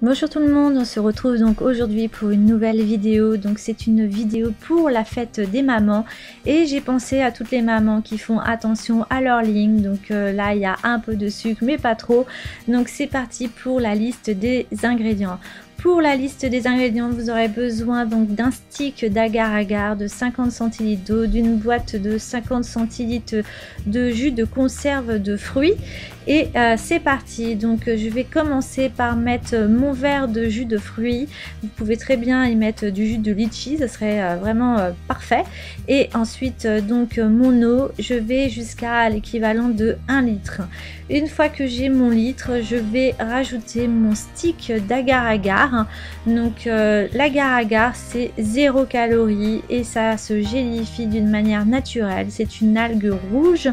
Bonjour tout le monde, on se retrouve donc aujourd'hui pour une nouvelle vidéo. Donc c'est une vidéo pour la fête des mamans et j'ai pensé à toutes les mamans qui font attention à leur ligne. Donc là il y a un peu de sucre mais pas trop. Donc c'est parti pour la liste des ingrédients. Pour la liste des ingrédients, vous aurez besoin donc d'un stick d'agar-agar de 50 centilitres d'eau, d'une boîte de 50 centilitres de jus de conserve de fruits. Et c'est parti. Donc je vais commencer par mettre mon verre de jus de fruits. Vous pouvez très bien y mettre du jus de litchi, ça serait vraiment parfait. Et ensuite donc mon eau, je vais jusqu'à l'équivalent de 1 litre. Une fois que j'ai mon litre, je vais rajouter mon stick d'agar-agar. Donc l'agar-agar c'est 0 calories et ça se gélifie d'une manière naturelle. C'est une algue rouge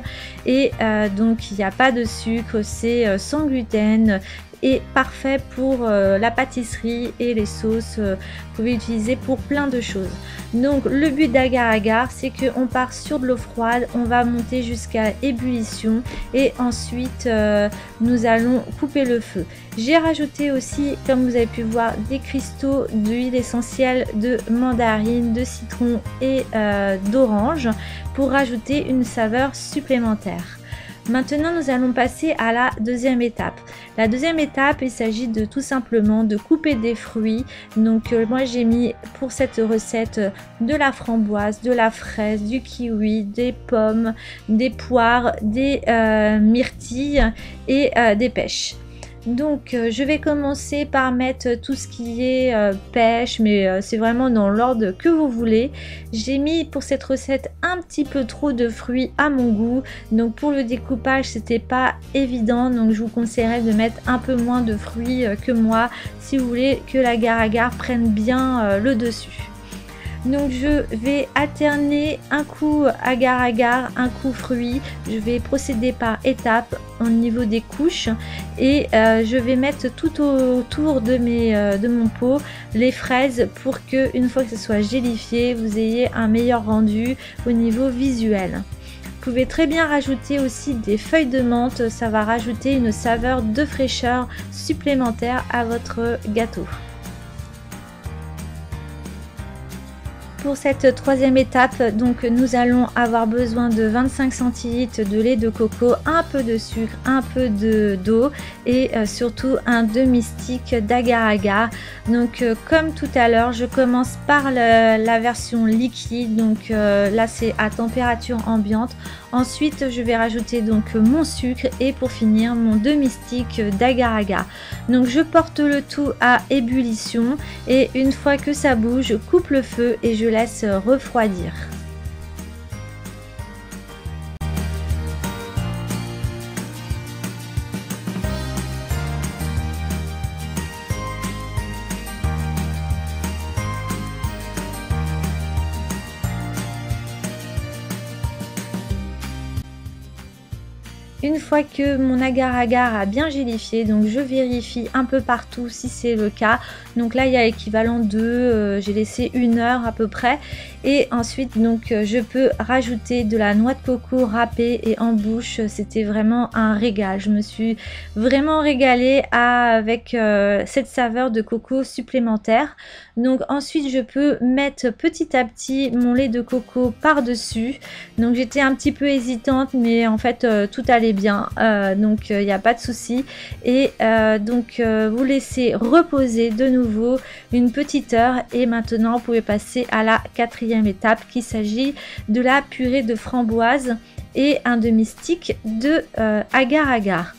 et donc il n'y a pas de sucre, c'est sans gluten et parfait pour la pâtisserie et les sauces. Vous pouvez l'utiliser pour plein de choses. Donc le but d'agar-agar, c'est qu'on part sur de l'eau froide, on va monter jusqu'à ébullition et ensuite nous allons couper le feu. J'ai rajouté aussi, comme vous avez pu voir, des cristaux d'huile essentielle de mandarine, de citron et d'orange pour rajouter une saveur supplémentaire. Maintenant, nous allons passer à la deuxième étape. La deuxième étape, il s'agit de tout simplement de couper des fruits. Donc moi j'ai mis pour cette recette de la framboise, de la fraise, du kiwi, des pommes, des poires, des myrtilles et des pêches. Donc je vais commencer par mettre tout ce qui est pêche, mais c'est vraiment dans l'ordre que vous voulez. J'ai mis pour cette recette un petit peu trop de fruits à mon goût, donc pour le découpage c'était pas évident, donc je vous conseillerais de mettre un peu moins de fruits que moi si vous voulez que l'agar-agar prenne bien le dessus. Donc je vais alterner un coup agar-agar, un coup fruit. Je vais procéder par étapes au niveau des couches et je vais mettre tout autour de mon pot les fraises pour que une fois que ce soit gélifié, vous ayez un meilleur rendu au niveau visuel. Vous pouvez très bien rajouter aussi des feuilles de menthe, ça va rajouter une saveur de fraîcheur supplémentaire à votre gâteau. Pour cette troisième étape, donc nous allons avoir besoin de 25 centilitres de lait de coco, un peu de sucre, un peu d'eau et surtout un demi-stick d'agar-agar. Donc comme tout à l'heure, je commence par la version liquide, donc là c'est à température ambiante. Ensuite je vais rajouter donc mon sucre et pour finir mon demi-stick d'agar-agar. Donc je porte le tout à ébullition et une fois que ça bouge, je coupe le feu et je laisse refroidir. Une fois que mon agar-agar a bien gélifié, donc je vérifie un peu partout si c'est le cas. Donc là il y a l'équivalent de, j'ai laissé 1 heure à peu près. Et ensuite donc je peux rajouter de la noix de coco râpée et en bouche. C'était vraiment un régal. Je me suis vraiment régalée avec cette saveur de coco supplémentaire. Donc ensuite je peux mettre petit à petit mon lait de coco par dessus. Donc j'étais un petit peu hésitante mais en fait tout allait bien, donc il n'y a pas de souci. Et donc vous laissez reposer de nouveau une petite heure et maintenant vous pouvez passer à la quatrième étape qui s'agit de la purée de framboise et un demi-stick de agar-agar.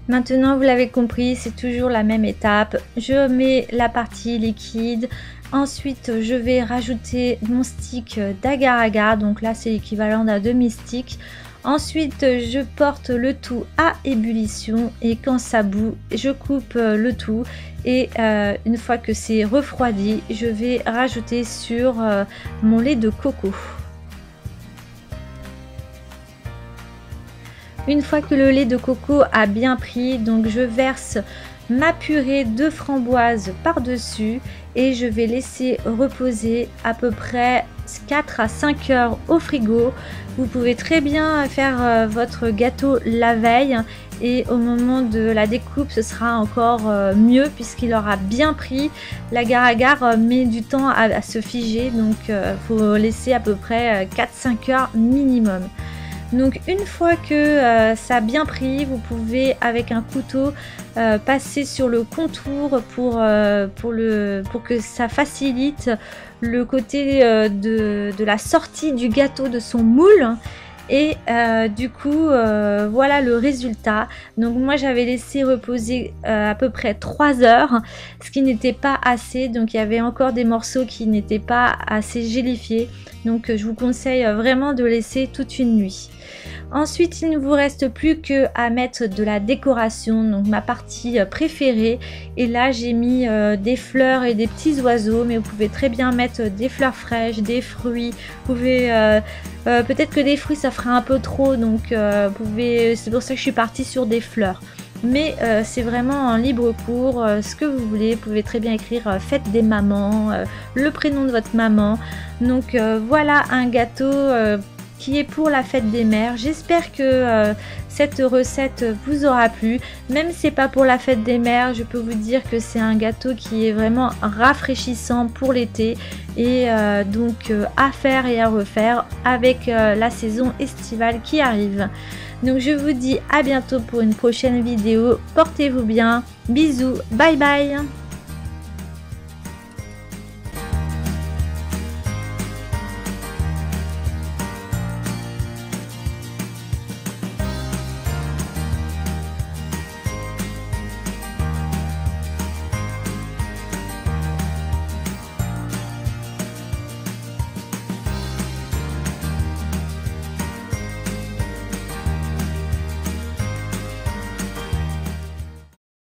Maintenant vous l'avez compris, c'est toujours la même étape. Je mets la partie liquide. Ensuite je vais rajouter mon stick d'agar-agar, donc là c'est l'équivalent d'un demi-stick. Ensuite je porte le tout à ébullition et quand ça bout je coupe le tout et une fois que c'est refroidi je vais rajouter sur mon lait de coco. Une fois que le lait de coco a bien pris, donc je verse ma purée de framboise par dessus et je vais laisser reposer à peu près 4 à 5 heures au frigo. Vous pouvez très bien faire votre gâteau la veille et au moment de la découpe ce sera encore mieux puisqu'il aura bien pris. L'agar-agar met du temps à se figer, donc faut laisser à peu près 4-5 heures minimum. Donc une fois que ça a bien pris, vous pouvez avec un couteau passer sur le contour pour que ça facilite le côté de la sortie du gâteau de son moule. Et du coup voilà le résultat. Donc moi j'avais laissé reposer à peu près 3 heures, ce qui n'était pas assez, donc il y avait encore des morceaux qui n'étaient pas assez gélifiés, donc je vous conseille vraiment de laisser toute une nuit. Ensuite il ne vous reste plus que à mettre de la décoration, donc ma partie préférée, et là j'ai mis des fleurs et des petits oiseaux, mais vous pouvez très bien mettre des fleurs fraîches, des fruits, vous pouvez peut-être que des fruits ça fera un peu trop, donc c'est pour ça que je suis partie sur des fleurs, mais c'est vraiment en libre cours, ce que vous voulez. Vous pouvez très bien écrire fête des mamans, le prénom de votre maman. Donc voilà un gâteau qui est pour la fête des mères. J'espère que cette recette vous aura plu. Même si c'est pas pour la fête des mères, je peux vous dire que c'est un gâteau qui est vraiment rafraîchissant pour l'été, et donc à faire et à refaire avec la saison estivale qui arrive. Donc je vous dis à bientôt pour une prochaine vidéo. Portez-vous bien. Bisous. Bye bye.